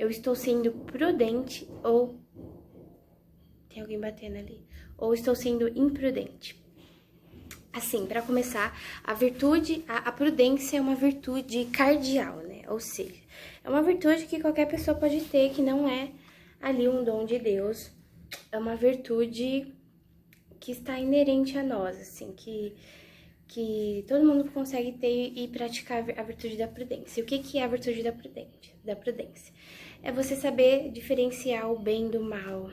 eu estou sendo prudente ou... Tem alguém batendo ali. Ou estou sendo imprudente. Assim, para começar, a prudência é uma virtude cardial, né? Ou seja, é uma virtude que qualquer pessoa pode ter, que não é ali um dom de Deus. É uma virtude que está inerente a nós, assim, que todo mundo consegue ter e praticar a virtude da prudência. E o que é a virtude da prudência? É você saber diferenciar o bem do mal,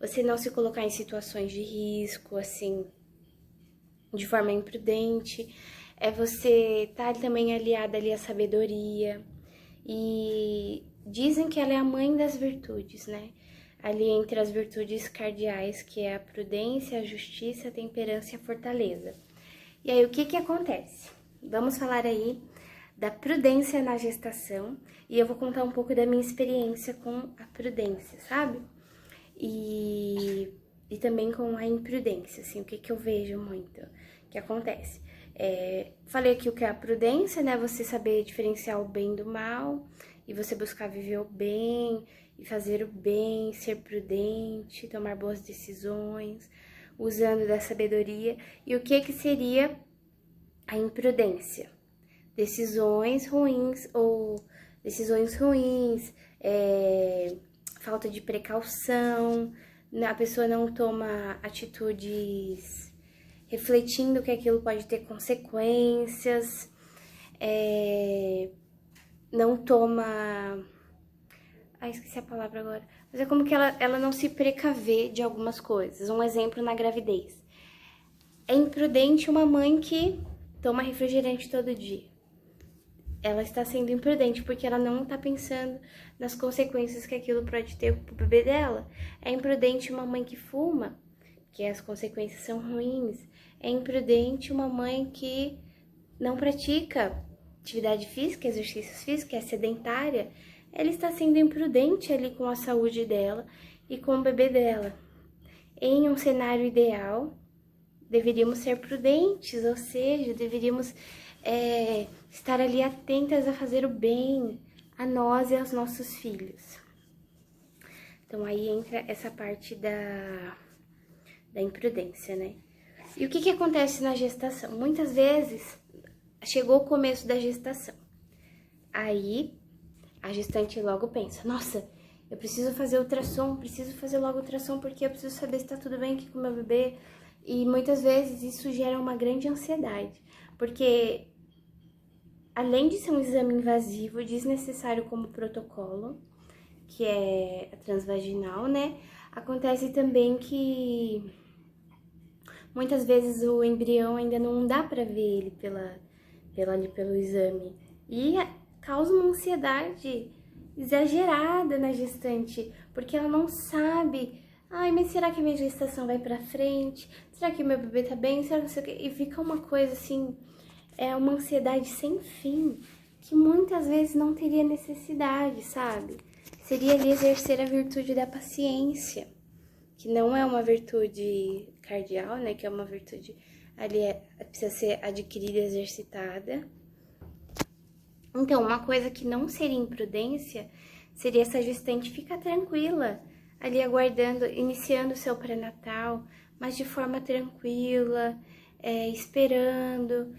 você não se colocar em situações de risco, assim, de forma imprudente, é você estar também aliada ali à sabedoria, e dizem que ela é a mãe das virtudes, né? Ali entre as virtudes cardeais, que é a prudência, a justiça, a temperança e a fortaleza. E aí, o que acontece? Vamos falar aí da prudência na gestação, e eu vou contar um pouco da minha experiência com a prudência, sabe? E também com a imprudência, assim, o que eu vejo muito que acontece. Falei aqui o que é a prudência, né? Você saber diferenciar o bem do mal, e você buscar viver o bem, e fazer o bem, ser prudente, tomar boas decisões, usando da sabedoria. E o que seria a imprudência? Decisões ruins, falta de precaução, a pessoa não toma atitudes refletindo que aquilo pode ter consequências, não toma... esqueci a palavra agora. Mas é como que ela não se precaver de algumas coisas. Um exemplo na gravidez. É imprudente uma mãe que toma refrigerante todo dia. Ela está sendo imprudente porque ela não está pensando nas consequências que aquilo pode ter pro bebê dela. É imprudente uma mãe que fuma, que as consequências são ruins. É imprudente uma mãe que não pratica atividade física, exercícios físicos, é sedentária. Ela está sendo imprudente ali com a saúde dela e com o bebê dela. Em um cenário ideal, deveríamos ser prudentes, ou seja, deveríamos estar ali atentas a fazer o bem a nós e aos nossos filhos. Então, aí entra essa parte da imprudência, né? E o que acontece na gestação? Muitas vezes, chegou o começo da gestação. Aí, a gestante logo pensa, nossa, eu preciso fazer ultrassom, preciso fazer logo ultrassom porque eu preciso saber se tá tudo bem aqui com o meu bebê. E muitas vezes isso gera uma grande ansiedade, porque além de ser um exame invasivo, desnecessário como protocolo, que é a transvaginal, né? Acontece também que muitas vezes o embrião ainda não dá pra ver ele pelo exame. E causa uma ansiedade exagerada na gestante, porque ela não sabe, mas será que a minha gestação vai pra frente? Será que meu bebê tá bem? Será que... E fica uma coisa assim, uma ansiedade sem fim, que muitas vezes não teria necessidade, sabe? Seria ali exercer a virtude da paciência, que não é uma virtude cardial, né? Que é uma virtude ali, precisa ser adquirida e exercitada. Então, uma coisa que não seria imprudência seria essa gestante ficar tranquila, ali aguardando, iniciando o seu pré-natal, mas de forma tranquila, esperando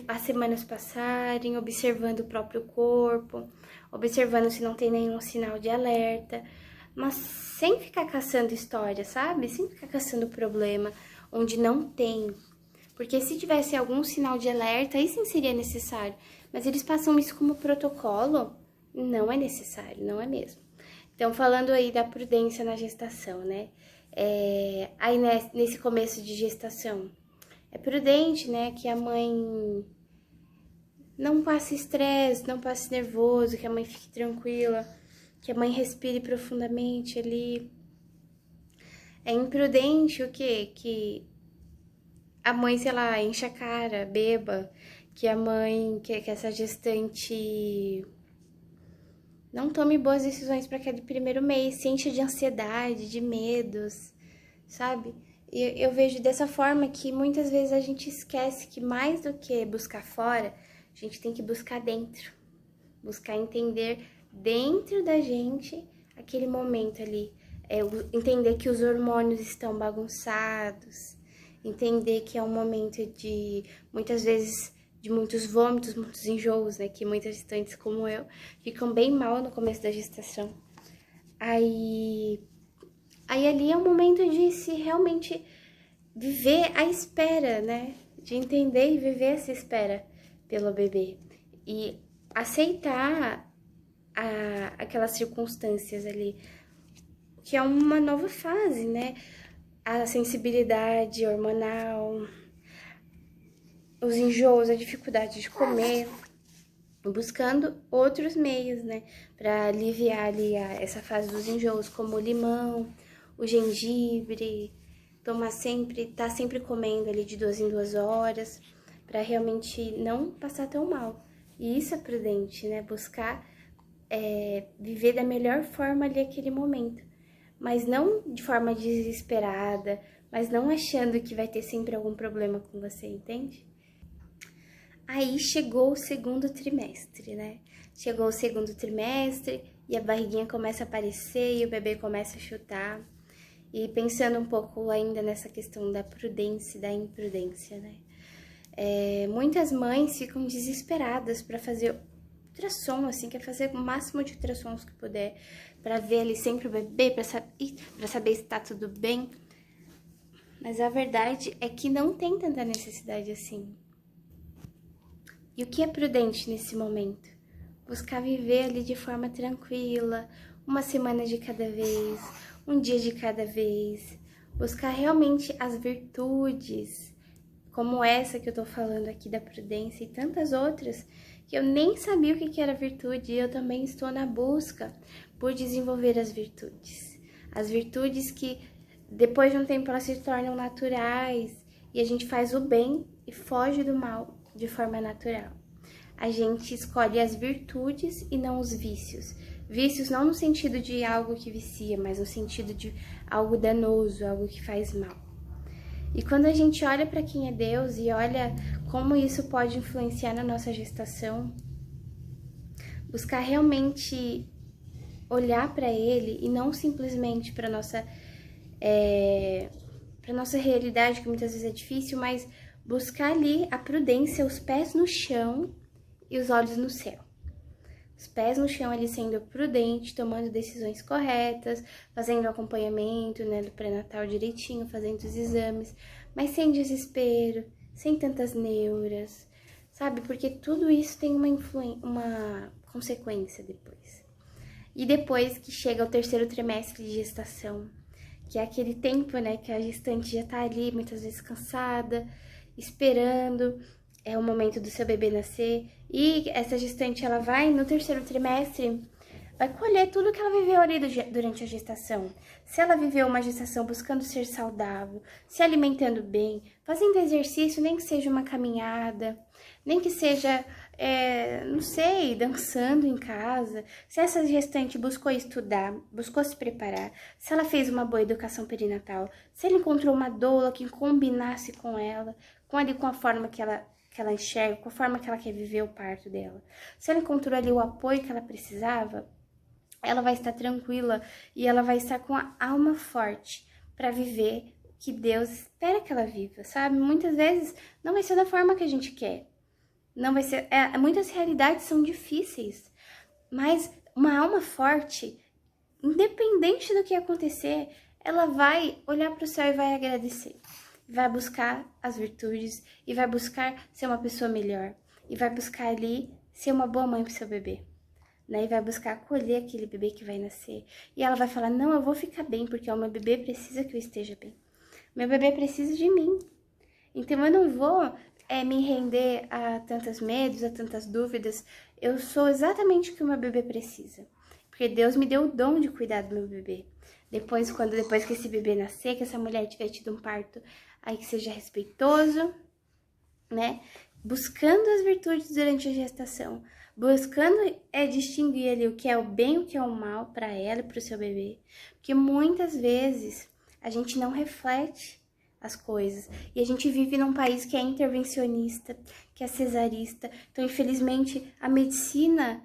as semanas passarem, observando o próprio corpo, observando se não tem nenhum sinal de alerta, mas sem ficar caçando história, sabe? Sem ficar caçando problema onde não tem. Porque se tivesse algum sinal de alerta, aí sim seria necessário. Mas eles passam isso como protocolo, não é necessário, não é mesmo. Então, falando aí da prudência na gestação, né? Aí nesse começo de gestação, é prudente, né, que a mãe não passe estresse, não passe nervoso, que a mãe fique tranquila, que a mãe respire profundamente ali. É imprudente o quê? Que a mãe, sei lá, enche a cara, beba, que a mãe, que essa gestante não tome boas decisões para aquele primeiro mês, se enche de ansiedade, de medos, sabe? E eu vejo dessa forma que muitas vezes a gente esquece que mais do que buscar fora, a gente tem que buscar dentro, buscar entender dentro da gente aquele momento ali. Entender que os hormônios estão bagunçados, entender que é um momento de, muitas vezes, de muitos vômitos, muitos enjoos, né? Que muitas gestantes como eu ficam bem mal no começo da gestação. Aí ali é um momento de se realmente viver a espera, né? De entender e viver essa espera pelo bebê. E aceitar aquelas circunstâncias ali, que é uma nova fase, né? A sensibilidade hormonal, os enjoos, a dificuldade de comer, buscando outros meios, né? Para aliviar ali essa fase dos enjoos, como o limão, o gengibre, tá sempre comendo ali de 2 em 2 horas, para realmente não passar tão mal. E isso é prudente, né? Buscar viver da melhor forma ali aquele momento. Mas não de forma desesperada, mas não achando que vai ter sempre algum problema com você, entende? Aí chegou o segundo trimestre, né? Chegou o segundo trimestre e a barriguinha começa a aparecer e o bebê começa a chutar. E pensando um pouco ainda nessa questão da prudência e da imprudência, né? Muitas mães ficam desesperadas para fazer ultrassom, assim, quer fazer o máximo de ultrassons que puder, para ver ali sempre o bebê, para saber se tá tudo bem. Mas a verdade é que não tem tanta necessidade assim. E o que é prudente nesse momento? Buscar viver ali de forma tranquila, uma semana de cada vez, um dia de cada vez. Buscar realmente as virtudes, como essa que eu tô falando aqui da prudência e tantas outras, que eu nem sabia o que era virtude e eu também estou na busca por desenvolver as virtudes. As virtudes que depois de um tempo elas se tornam naturais e a gente faz o bem e foge do mal de forma natural. A gente escolhe as virtudes e não os vícios. Vícios não no sentido de algo que vicia, mas no sentido de algo danoso, algo que faz mal. E quando a gente olha para quem é Deus e olha como isso pode influenciar na nossa gestação, buscar realmente olhar para Ele e não simplesmente para nossa realidade, que muitas vezes é difícil, mas buscar ali a prudência, os pés no chão e os olhos no céu. Os pés no chão, ali sendo prudente, tomando decisões corretas, fazendo o acompanhamento, né, do pré-natal direitinho, fazendo os exames, mas sem desespero, sem tantas neuras, sabe? Porque tudo isso tem uma consequência depois. E depois que chega o terceiro trimestre de gestação, que é aquele tempo, né, que a gestante já tá ali, muitas vezes cansada, esperando, é o momento do seu bebê nascer, e essa gestante, ela vai, no terceiro trimestre, vai colher tudo que ela viveu ali durante a gestação. Se ela viveu uma gestação buscando ser saudável, se alimentando bem, fazendo exercício, nem que seja uma caminhada, nem que seja, não sei, dançando em casa, se essa gestante buscou estudar, buscou se preparar, se ela fez uma boa educação perinatal, se ela encontrou uma doula que combinasse com ela, com a forma que ela enxerga, com a forma que ela quer viver o parto dela. Se ela encontrou ali o apoio que ela precisava, ela vai estar tranquila e ela vai estar com a alma forte para viver o que Deus espera que ela viva, sabe? Muitas vezes não vai ser da forma que a gente quer. Não vai ser, muitas realidades são difíceis, mas uma alma forte, independente do que acontecer, ela vai olhar para o céu e vai agradecer. Vai buscar as virtudes e vai buscar ser uma pessoa melhor. E vai buscar ali ser uma boa mãe para o seu bebê. Né? E vai buscar acolher aquele bebê que vai nascer. E ela vai falar, não, eu vou ficar bem, porque o meu bebê precisa que eu esteja bem. Meu bebê precisa de mim. Então eu não vou me render a tantos medos, a tantas dúvidas. Eu sou exatamente o que o meu bebê precisa. Porque Deus me deu o dom de cuidar do meu bebê. Depois que esse bebê nascer, que essa mulher tiver tido um parto, aí que seja respeitoso, né? Buscando as virtudes durante a gestação, buscando distinguir ali o que é o bem e o que é o mal para ela e para o seu bebê, porque muitas vezes a gente não reflete as coisas e a gente vive num país que é intervencionista, que é cesarista, então infelizmente a medicina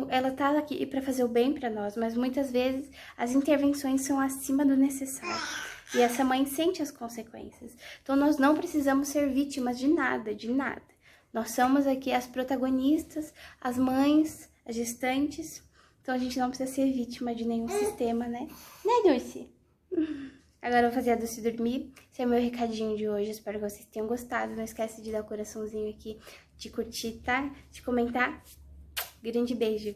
ela tá aqui para fazer o bem para nós, mas muitas vezes as intervenções são acima do necessário. E essa mãe sente as consequências. Então, nós não precisamos ser vítimas de nada, de nada. Nós somos aqui as protagonistas, as mães, as gestantes. Então, a gente não precisa ser vítima de nenhum sistema, né? Né, Dulce? Agora eu vou fazer a Dulce dormir. Esse é o meu recadinho de hoje. Espero que vocês tenham gostado. Não esquece de dar o coraçãozinho aqui, de curtir, tá? De comentar. Grande beijo.